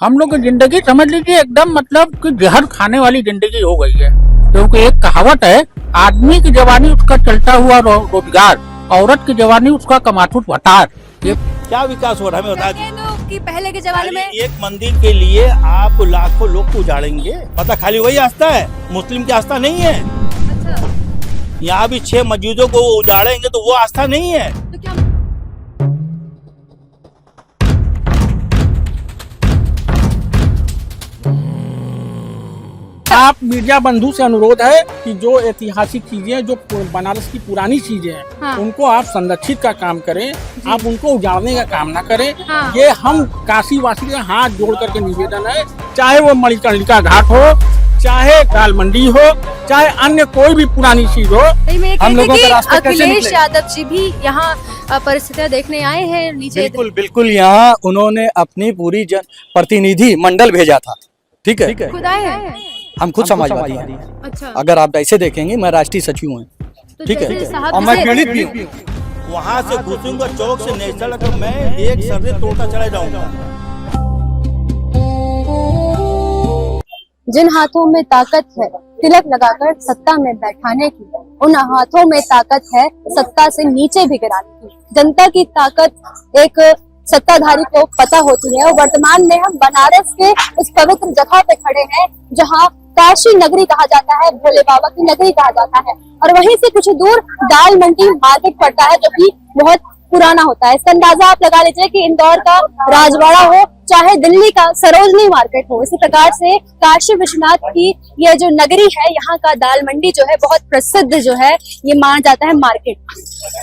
हम लोग की जिंदगी समझ लीजिए एकदम मतलब कि जहर खाने वाली जिंदगी हो गई है। क्योंकि एक कहावत है, आदमी की जवानी उसका चलता हुआ रोजगार, औरत की जवानी उसका कमातुत भतार। ये क्या विकास हो रहा है हमें बता दीजिए। कि पहले के जमाने में एक मंदिर के लिए आप लाखों लोग को उजाड़ेंगे, पता खाली वही आस्था है, मुस्लिम की आस्था नहीं है। अच्छा, यहाँ भी 6 मस्जिदों को उजाड़ेंगे तो वो आस्था नहीं है। तो क्या आप मीडिया बंधु से अनुरोध है कि जो ऐतिहासिक चीजें, जो बनारस की पुरानी चीजें हैं, हाँ। उनको आप संरक्षित का काम करें, आप उनको उजाड़ने का काम ना करें। हाँ। ये हम काशी वासी का हाथ जोड़ करके निवेदन है, चाहे वो मणिकर्णिका घाट हो, चाहे दाल मंडी हो, चाहे अन्य कोई भी पुरानी चीज हो। नहीं, मैं ये हम कहती लोगों कि का रास्ता कैसे अखिलेश निकलेगा? यादव जी भी यहाँ परिस्थितियां देखने आए हैं नीचे। बिल्कुल बिल्कुल, यहाँ उन्होंने अपनी पूरी जन प्रतिनिधि मंडल भेजा था। ठीक है, खुद आए हैं। हम खुद समाजवादी हैं। अच्छा, अगर आप ऐसे देखेंगे, मैं राष्ट्रीय सचिव हूँ। तो ठीक जैसे है, साहब और मैं जैसे- पीड़ित भी हूँ। वहाँ से घुसूंगा चौक से नेशनल तक, मैं एक सर्दे तोड़ता चला जाऊंगा। जिन हाथों में ताकत है तिलक लगाकर सत्ता में बैठाने की, उन हाथों में ताकत है सत्ता से नीचे भी गिराने की। जनता की ताकत एक सत्ताधारी को पता होती है। और वर्तमान में हम बनारस के उस पवित्र जगह पे खड़े हैं जहां काशी नगरी कहा जाता है, भोले बाबा की नगरी कहा जाता है। और वहीं से कुछ दूर दाल मंडी मार्केट पड़ता है जो कि बहुत पुराना होता है। इसका अंदाजा आप लगा लीजिए कि इंदौर का राजवाड़ा हो, चाहे दिल्ली का सरोजनी मार्केट हो, इसी प्रकार से काशी विश्वनाथ की ये जो नगरी है, यहाँ का दाल मंडी जो है बहुत प्रसिद्ध जो है, ये माना जाता है मार्केट।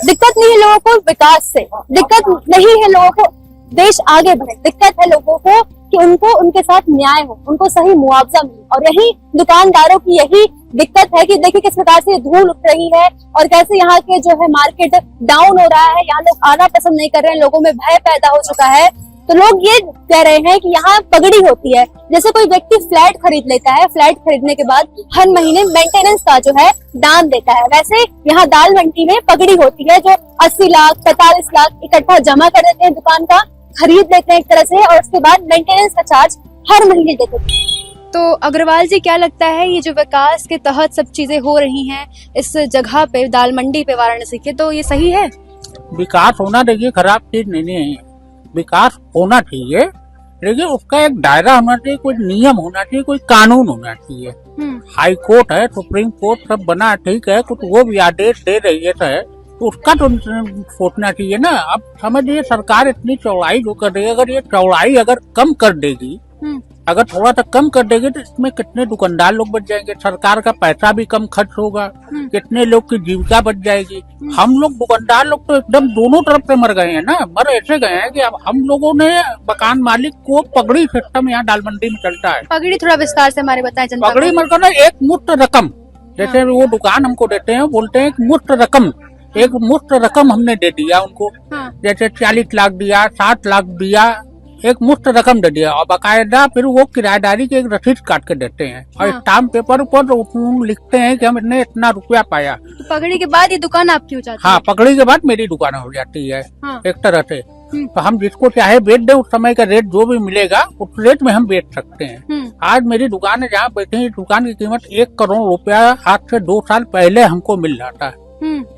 दिक्कत नहीं है लोगों को विकास से, दिक्कत नहीं है लोगों को देश आगे बढ़े, दिक्कत है लोगों को कि उनको उनके साथ न्याय हो, उनको सही मुआवजा मिले। और यही दुकानदारों की यही दिक्कत है कि देखिए किस प्रकार से धूल उठ रही है और कैसे यहाँ के जो है मार्केट डाउन हो रहा है। यहाँ लोग आना पसंद नहीं कर रहे हैं, लोगों में भय पैदा हो चुका है। तो लोग ये कह रहे हैं कि यहाँ पगड़ी होती है। जैसे कोई व्यक्ति फ्लैट खरीद लेता है, फ्लैट खरीदने के बाद हर महीने मेंटेनेंस का जो है दान देता है, वैसे यहाँ दाल मंडी में पगड़ी होती है जो 80 लाख 45 लाख इकट्ठा जमा कर देते हैं, दुकान का खरीद लेते हैं एक तरह से, और उसके बाद मेंटेनेंस का चार्ज हर महीने देते हैं। तो अग्रवाल जी, क्या लगता है ये जो विकास के तहत सब चीजें हो रही हैं इस जगह पे, दाल मंडी पे, वाराणसी के, तो ये सही है? विकास होना देखिए खराब चीज नहीं है, विकास होना चाहिए, लेकिन उसका एक दायरा होना चाहिए, कोई नियम होना चाहिए, कोई कानून होना चाहिए। हाई कोर्ट है, सुप्रीम कोर्ट सब बना, ठीक है, कुछ वो भी आदेश दे रही है तो उसका तो सोचना चाहिए ना। अब समझिए सरकार इतनी चौड़ाई जो कर रही है, अगर ये चौड़ाई अगर कम कर देगी, अगर थोड़ा सा कम कर देगी, तो इसमें कितने दुकानदार लोग बच जाएंगे, सरकार का पैसा भी कम खर्च होगा, कितने लोग की जीविका बच जाएगी। हम लोग दुकानदार लोग तो एकदम दोनों तरफ से मर गए हैं ना, मर ऐसे गए हैं कि अब हम लोगों ने मकान मालिक को पगड़ी सिस्टम यहाँ दाल मंडी में चलता है। पगड़ी थोड़ा विस्तार से हमारे बताएं जनता को। पगड़ी मतलब ना एक मुफ्त रकम, जैसे वो दुकान हमको देते हैं, बोलते हैं मुफ्त रकम, एक मुफ्त रकम हमने दे दिया उनको। जैसे 40 लाख दिया, 60 लाख दिया, एक मुफ्त रकम दे दिया, और बाकायदा फिर वो किराएदारी की एक रसीद काट के देते हैं और स्टाम्प पेपर पर लिखते हैं कि हमने इतना रुपया पाया। तो पगड़ी के बाद ये दुकान आपकी हो जाती हाँ, है? पगड़ी के बाद मेरी दुकान हो जाती है। हाँ। एक तरह से तो हम जिसको चाहे बेच दे, उस समय का रेट जो भी मिलेगा उस रेट में हम बेच सकते हैं। आज मेरी दुकान है, जहाँ बैठे हैं, दुकान की कीमत 1 करोड़ रुपया आज से 2 साल पहले हमको मिल जाता है।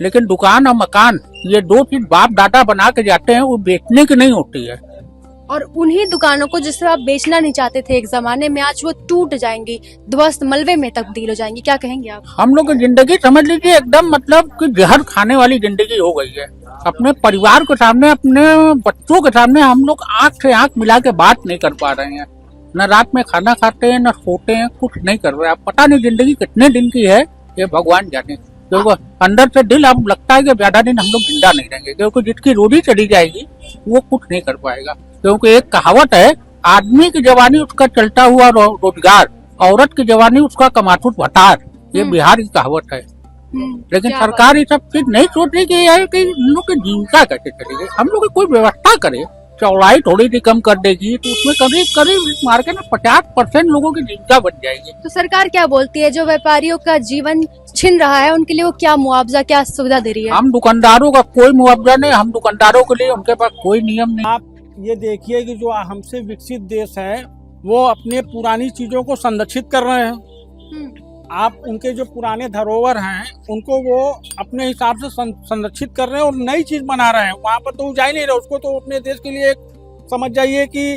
लेकिन दुकान और मकान ये 2 चीज बाप दादा बना के जाते हैं, वो बेचने की नहीं होती है। और उन्हीं दुकानों को जिससे आप बेचना नहीं चाहते थे एक जमाने में, आज वो टूट जाएंगी, ध्वस्त मलबे में तब्दील हो जाएंगी, क्या कहेंगे आप? हम लोग की जिंदगी समझ लीजिए एकदम मतलब कि जहर खाने वाली जिंदगी हो गई है। अपने परिवार के सामने, अपने बच्चों के सामने हम लोग आंख से आंख मिला के बात नहीं कर पा रहे हैं, न रात में खाना खाते हैं, न सोते हैं, कुछ नहीं कर रहे हैं। पता नहीं जिंदगी कितने दिन की है, ये भगवान जाने। क्योंकि अंदर से दिल अब लगता है कि ज्यादा दिन हम लोग जिंदा नहीं रहेंगे, क्योंकि जिसकी रोटी चली जाएगी वो कुछ नहीं कर पाएगा। क्योंकि एक कहावत है, आदमी की जवानी उसका चलता हुआ रोजगार, औरत की जवानी उसका कमातुत भतार। ये बिहार की कहावत है। लेकिन सरकार ये सब चीज नहीं सोच रही कि यार कि हम लोग की जीविका कैसे चलेगी। हम लोग कोई व्यवस्था करे, चौड़ाई थोड़ी सी कम कर देगी तो उसमें करीब करीब मार्केट में 50% लोगों की जीविका बच जाएगी। तो सरकार क्या बोलती है, जो व्यापारियों का जीवन छिन रहा है उनके लिए वो क्या मुआवजा, क्या सुविधा दे रही है? हम दुकानदारों का कोई मुआवजा नहीं, हम दुकानदारों के लिए उनके पास कोई नियम नहीं। आप ये देखिए कि जो हमसे विकसित देश है वो अपने पुरानी चीजों को संरक्षित कर रहे हैं। आप उनके जो पुराने धरोहर हैं उनको वो अपने हिसाब से संरक्षित कर रहे हैं और नई चीज बना रहे हैं। वहां पर तो वो जा ही नहीं रहे, उसको तो अपने देश के लिए एक समझ जाइए कि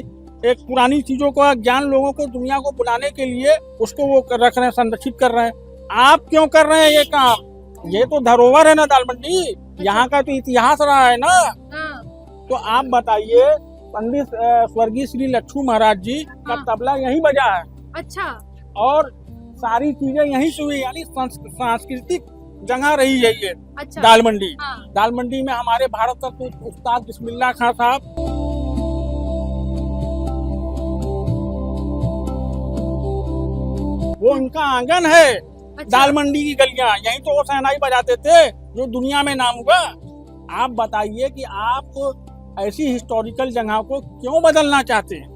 एक पुरानी चीजों का ज्ञान लोगों को दुनिया को बुलाने के लिए उसको वो रख रहे हैं, संरक्षित कर रहे हैं। आप क्यों कर रहे हैं ये काम? ये तो धरोहर है ना दाल मंडी, यहाँ का तो इतिहास रहा है ना। तो आप बताइए, पंडित स्वर्गीय श्री लक्ष्मू महाराज जी का तबला यहीं बजा है। अच्छा। और सारी चीजें यहीं से हुई, यानी सांस्कृतिक जगह रही है ये। अच्छा। दाल मंडी। हाँ। दाल मंडी में हमारे भारत रत्न उस्ताद बिस्मिल्लाह खां साहब, वो उनका आंगन है। अच्छा। दाल मंडी की गलियां, यहीं तो वो शहनाई बजाते थे जो दुनिया में नाम हुआ। आप बताइए कि आप ऐसी हिस्टोरिकल जगह को क्यों बदलना चाहते हैं?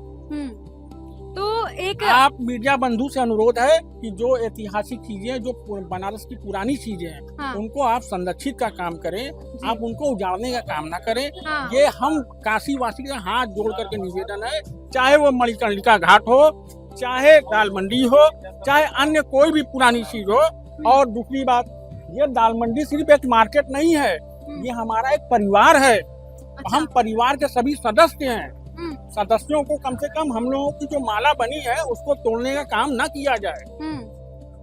तो एक आप मीडिया बंधु से अनुरोध है कि जो ऐतिहासिक चीजें, जो बनारस की पुरानी चीजें हैं, हाँ। उनको आप संरक्षित का काम करें, आप उनको उजाड़ने का काम ना करें। हाँ। ये हम काशी वासी का हाथ जोड़ करके निवेदन है, चाहे वो मणिकर्णिका घाट हो, चाहे दाल मंडी हो, चाहे अन्य कोई भी पुरानी चीज हो। और दूसरी बात, ये दाल मंडी सिर्फ एक मार्केट नहीं है, ये हमारा एक परिवार है। हम परिवार के सभी सदस्य हैं। सदस्यों को कम से कम हम लोगों की जो माला बनी है उसको तोड़ने का काम ना किया जाए।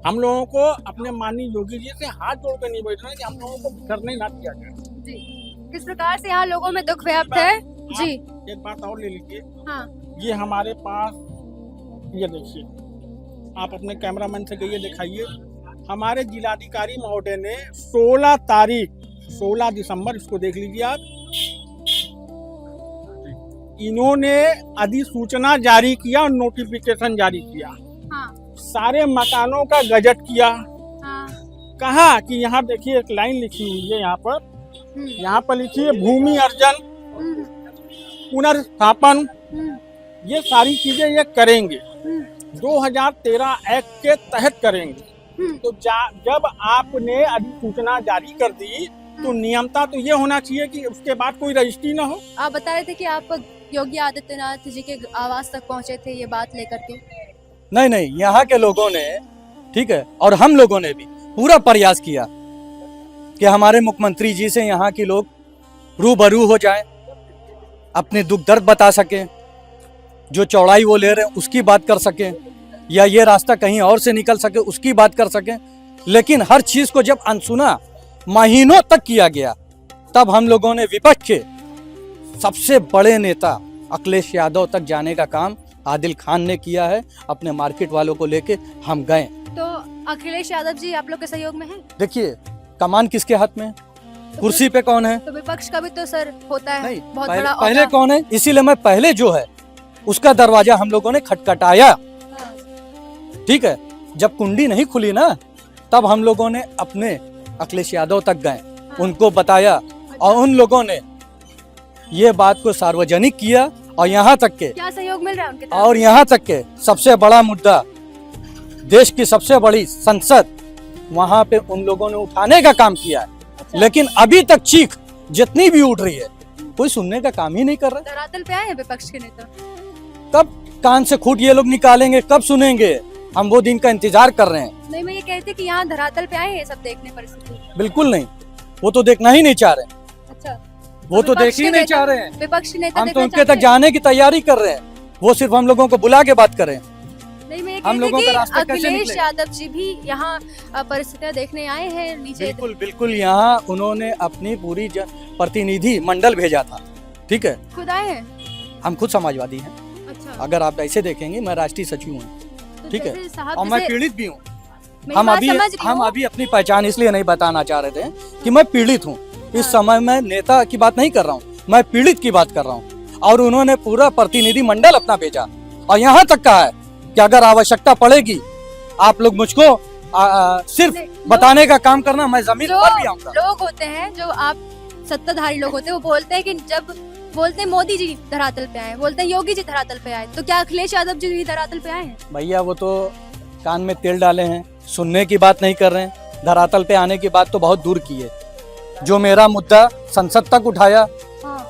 हम लोगों को अपने माननीय योगी जी से हाथ जोड़कर निवेदन है कि हम लोगों को करने ना दिया जाए। जी। किस प्रकार से यहाँ लोगों में दुख व्याप्त है? जी। एक बात और ले लीजिए। हाँ। ये हमारे पास, ये देखिए, आप अपने कैमरामैन से गइए, दिखाइए। हमारे जिलाधिकारी महोदय ने 16 दिसंबर, इसको देख लीजिए आप, इन्होंने अधिसूचना जारी किया और नोटिफिकेशन जारी किया। हाँ। सारे मकानों का गजट किया। हाँ। कहा कि यहाँ देखिए एक लाइन लिखी हुई है, यहाँ पर लिखी है भूमि अर्जन, पुनर्स्थापन, ये सारी चीजें ये करेंगे। 2013 एक्ट के तहत करेंगे। तो जब आपने अधिसूचना जारी कर दी तो नियमता तो ये होना चाहिए कि उसके बाद कोई रजिस्ट्री ना हो। आप बता रहे थे कि आप योगी आदित्यनाथ जी के आवास तक पहुंचे थे ये बात लेकर के। नहीं, यहाँ के लोगों ने, ठीक है, और हम लोगों ने भी पूरा प्रयास किया कि हमारे मुख्यमंत्री जी से यहाँ के लोग रूबरू हो जाएं, अपने दुख दर्द बता सकें, जो चौड़ाई वो ले रहे हैं उसकी बात कर सकें, या ये रास्ता कहीं और से निकल सके उसकी बात कर सकें। लेकिन हर चीज को जब अनसुना महीनों तक किया गया, तब हम लोगों ने विपक्ष के सबसे बड़े नेता अखिलेश यादव तक जाने का काम आदिल खान ने किया है। अपने मार्केट वालों को लेके हम गए। तो अखिलेश यादव जी आप लोग के सहयोग में हैं? देखिए, कमान किसके हाथ में है, कुर्सी पे कौन है? तो विपक्ष का भी तो सर होता है नहीं, बहुत पहले, बड़ा पहले औहदा। कौन है? इसीलिए मैं पहले जो है उसका दरवाजा हम लोगों ने खटखटाया। हाँ। ठीक है, जब कुंडी नहीं खुली ना, तब हम लोगों ने अपने अखिलेश यादव तक गए, उनको बताया, और उन लोगों ने ये बात को सार्वजनिक किया। और यहाँ तक के, क्या सहयोग मिल रहा है उनके तरफ? और यहाँ तक के सबसे बड़ा मुद्दा, देश की सबसे बड़ी संसद, वहां पे उन लोगों ने उठाने का काम किया है। अच्छा। लेकिन अभी तक चीख जितनी भी उठ रही है, कोई सुनने का काम ही नहीं कर रहा। धरातल पे आए हैं विपक्ष के नेता? कब कान से खूट ये लोग निकालेंगे, कब सुनेंगे? हम वो दिन का इंतजार कर रहे हैं। नहीं, मैं ये कहती कि यहाँ धरातल पे आए हैं सब देखने परिस्थिति। बिल्कुल नहीं, वो तो देखना ही नहीं चाह रहे। अच्छा। वो तो देख ही नहीं चाह रहे हैं। विपक्ष के नेता हम तो देखना उनके चाहते तक हैं। जाने की तैयारी कर रहे हैं, वो सिर्फ हम लोगों को बुला के बात कर रहे हैं। नहीं, मैं ये हम लोगों कहती का कि रास्ता कैसे अखिलेश निकलेगा? यादव जी भी यहाँ परिस्थितियाँ देखने आए हैं नीचे। बिल्कुल बिल्कुल, यहाँ उन्होंने अपनी पूरी प्रतिनिधि मंडल भेजा था। ठीक है, खुद आए हैं? हम खुद समाजवादी हैं। अच्छा। अगर आप ऐसे देखेंगे, मैं राष्ट्रीय सचिव हूँ, तो ठीक है, जैसे साहब और मैं जैसे- पीड़ित भी हूँ। मेरी हम बात अभी समझ रही हम हूँ। अभी अपनी पहचान इसलिए नहीं बताना चाह रहे थे कि मैं पीड़ित हूँ। इस समय मैं नेता की बात नहीं कर रहा हूँ, मैं पीड़ित की बात कर रहा हूँ। और उन्होंने पूरा प्रतिनिधि मंडल अपना भेजा, और यहाँ तक कहा है कि अगर आवश्यकता पड़ेगी, आप लोग मुझको सिर्फ बताने का काम करना, मैं जमीन जो पर भी आऊंगा। लोग होते हैं, जो आप सत्ताधारी लोग होते हैं, वो बोलते हैं कि जब बोलते हैं मोदी जी धरातल पे आए, बोलते हैं योगी जी धरातल पे आए, तो क्या अखिलेश यादव जी भी धरातल पे आए हैं? भैया, वो तो कान में तेल डाले हैं, सुनने की बात नहीं कर रहे हैं। धरातल पे आने की बात तो बहुत दूर की है। जो मेरा मुद्दा संसद तक उठाया, हाँ।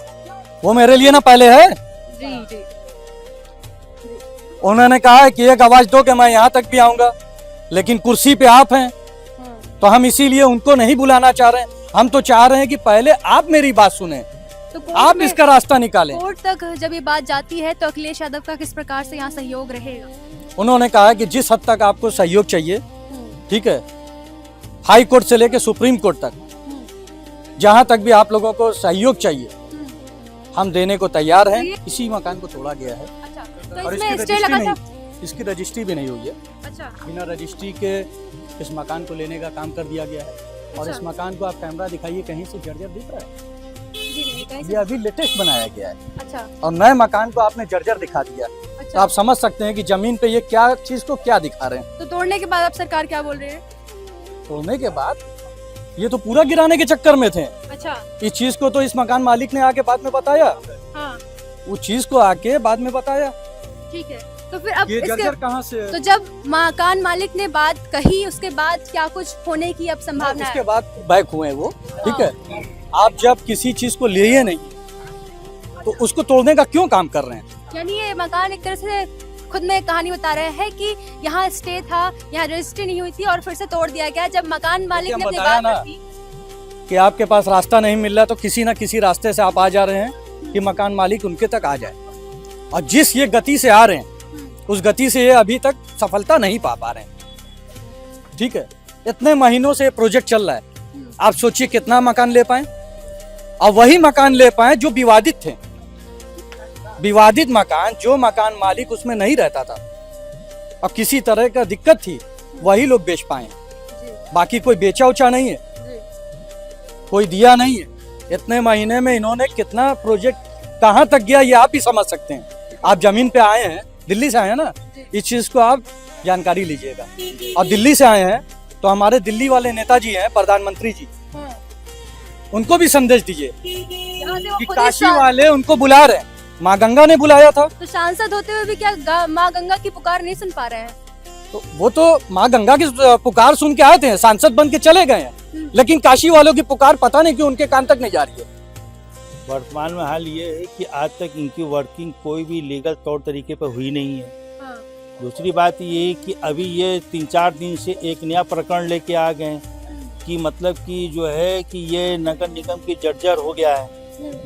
वो मेरे लिए ना पहले है। जी जी। उन्होंने कहा है कि एक आवाज दो कि मैं यहाँ तक भी आऊंगा, लेकिन कुर्सी पे आप हैं, तो हम इसीलिए उनको नहीं बुलाना चाह रहे हैं। हम तो चाह रहे हैं कि पहले आप मेरी बात सुने, तो आप इसका रास्ता निकालें। कोर्ट तक जब ये बात जाती है तो अखिलेश यादव का किस प्रकार से यहाँ सहयोग रहेगा? उन्होंने कहा कि जिस हद तक आपको सहयोग चाहिए, ठीक है, हाई कोर्ट से लेके सुप्रीम कोर्ट तक, जहां तक भी आप लोगों को सहयोग चाहिए हम देने को तैयार हैं। इसी मकान को तोड़ा गया है अच्छा, तो और इसमें इसकी स्टे रजिस्ट्री लगा था? नहीं, इसकी रजिस्ट्री भी नहीं हुई है। अच्छा, बिना रजिस्ट्री के इस मकान को लेने का काम कर दिया गया है। और इस मकान को आप कैमरा दिखाइए, कहीं से जर्जर दिख रहा है? जी नहीं, कहीं से- ये अभी लेटेस्ट बनाया गया है अच्छा, और नए मकान को आपने जर्जर दिखा दिया, तो अच्छा। आप समझ सकते हैं कि जमीन पे ये क्या चीज को क्या दिखा रहे हैं। तो तोड़ने के बाद अब सरकार क्या बोल रही है? तोड़ने के बाद ये तो पूरा गिराने के चक्कर में थे। अच्छा, इस चीज को तो इस मकान मालिक ने आके बाद में बताया, हाँ, उस चीज को आके बाद में बताया। ठीक है। तो फिर अब ये इसके जर्जर कहाँ से? तो जब मकान मालिक ने बात कही उसके बाद क्या कुछ होने की अब संभावना उसके है? बाद बैक हुए वो, ठीक है। आप जब किसी चीज को लिए नहीं तो उसको तोड़ने का क्यों काम कर रहे हैं? यानी ये मकान एक तरह से खुद में एक कहानी बता रहे हैं कि यहाँ स्टे था, यहाँ रजिस्ट्री नहीं हुई थी और फिर से तोड़ दिया गया। जब मकान मालिक ने अपनी बताया बात ना। रखी, कि आपके पास रास्ता नहीं मिल रहा तो किसी ना किसी रास्ते से आप आ जा रहे हैं कि मकान मालिक उनके तक आ जाए, और जिस ये गति से आ रहे हैं उस गति से ये अभी तक सफलता नहीं पा रहे हैं, ठीक है। इतने महीनों से प्रोजेक्ट चल रहा है, आप सोचिए कितना मकान ले पाए, और वही मकान ले पाए जो विवादित थे। विवादित मकान, जो मकान मालिक उसमें नहीं रहता था और किसी तरह का दिक्कत थी, वही लोग बेच पाए। बाकी कोई बेचा उचा नहीं है, कोई दिया नहीं है। इतने महीने में इन्होंने कितना प्रोजेक्ट कहाँ तक गया ये आप ही समझ सकते हैं। आप जमीन पे आए हैं, दिल्ली से आए हैं ना, इस चीज को आप जानकारी लीजिएगा। और दिल्ली से आए हैं तो हमारे दिल्ली वाले नेताजी हैं, प्रधानमंत्री जी, उनको भी संदेश दीजिए यहाँ से वो कि खुद ही काशी वाले उनको बुला रहे हैं। माँ गंगा ने बुलाया था, तो सांसद होते हुए भी क्या माँ गंगा की पुकार नहीं सुन पा रहे हैं? तो वो तो माँ गंगा की पुकार सुन के आए थे, सांसद बन के चले गए हैं, लेकिन काशी वालों की पुकार पता नहीं क्यों उनके कान तक नहीं जा रही है। वर्तमान में हाल ये है कि आज तक इनकी वर्किंग कोई भी लीगल तौर तरीके पर हुई नहीं है। हाँ, दूसरी बात ये है कि अभी ये 3-4 दिन से एक नया प्रकरण लेके आ गए कि मतलब कि जो है कि ये नगर निगम की जर्जर हो गया है,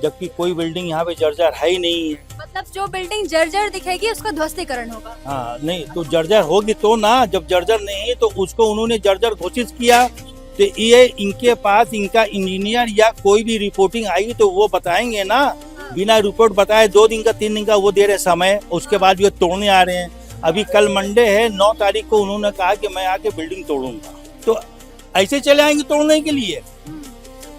जबकि कोई बिल्डिंग यहाँ पे जर्जर है ही नहीं है। मतलब जो बिल्डिंग जर्जर दिखेगी उसका ध्वस्तीकरण होगा। हाँ नहीं, तो जर्जर होगी तो ना, जब जर्जर नहीं है तो उसको उन्होंने जर्जर घोषित किया, तो ये इनके पास इनका इंजीनियर या कोई भी रिपोर्टिंग आएगी तो वो बताएंगे ना। बिना रिपोर्ट बताए 2 दिन का 3 दिन का वो दे रहे समय, उसके बाद ये तोड़ने आ रहे हैं। अभी कल मंडे है, 9 तारीख को उन्होंने कहा कि मैं आके बिल्डिंग तोड़ूंगा, तो ऐसे चले आएंगे तोड़ने के लिए।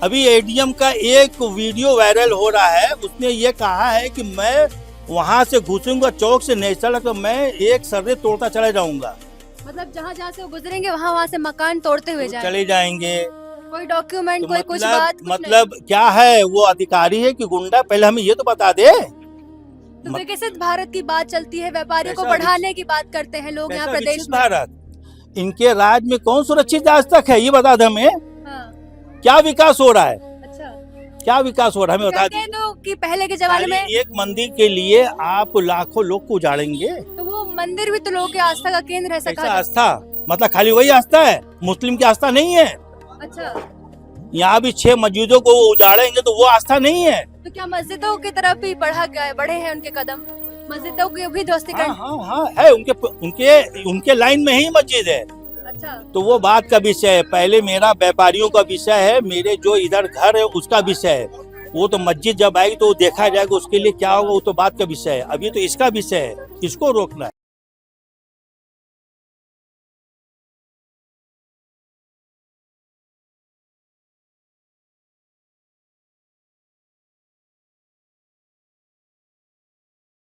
अभी एडीएम का एक वीडियो वायरल हो रहा है, उसने ये कहा है कि मैं वहां से घुसूंगा चौक से नेशनल, तो मैं एक सर्रे तोड़ता चला जाऊंगा। मतलब जहाँ जहाँ से वो गुजरेंगे वहाँ से मकान तोड़ते हुए जाएंगे। चले जाएंगे। कोई डॉक्यूमेंट, तो कोई कुछ बात, कुछ मतलब क्या है, वो अधिकारी है कि गुंडा? पहले हमें ये तो बता दे। नहीं। तो विकसित भारत की बात चलती है, व्यापारियों को कैसा बढ़ाने की बात करते हैं लोग यहाँ कैसा प्रदेश विकसित में। भारत? इनके राज्य में कौन सुरक्षित आज तक है, ये बता दे हमें। हाँ, क्या विकास हो रहा है, अच्छा। क्या विकास हो रहा है हमें बता कहते हैं तो कि पहले के जमाने में दीजिए। एक मंदिर के लिए आप लाखों लोग को उजाड़ेंगे, तो वो मंदिर भी तो लोगों की आस्था का केंद्र है। कैसा सका आस्था? मतलब खाली वही आस्था है, मुस्लिम की आस्था नहीं है। अच्छा, यहाँ भी 6 मस्जिदों को वो उजाड़ेंगे तो वो आस्था नहीं है। तो क्या मस्जिदों की तरफ भी बढ़े हैं उनके कदम? मस्जिदों की भी हाँ ध्वस्तीकरण? हाँ हाँ है, उनके लाइन में ही मस्जिद है। अच्छा, तो वो बात का विषय है। पहले मेरा व्यापारियों का विषय है, मेरे जो इधर घर है उसका विषय है। वो तो मस्जिद जब आएगी तो देखा जाएगा उसके लिए क्या होगा, वो तो बात का विषय है। अभी तो इसका विषय है, इसको रोकना है।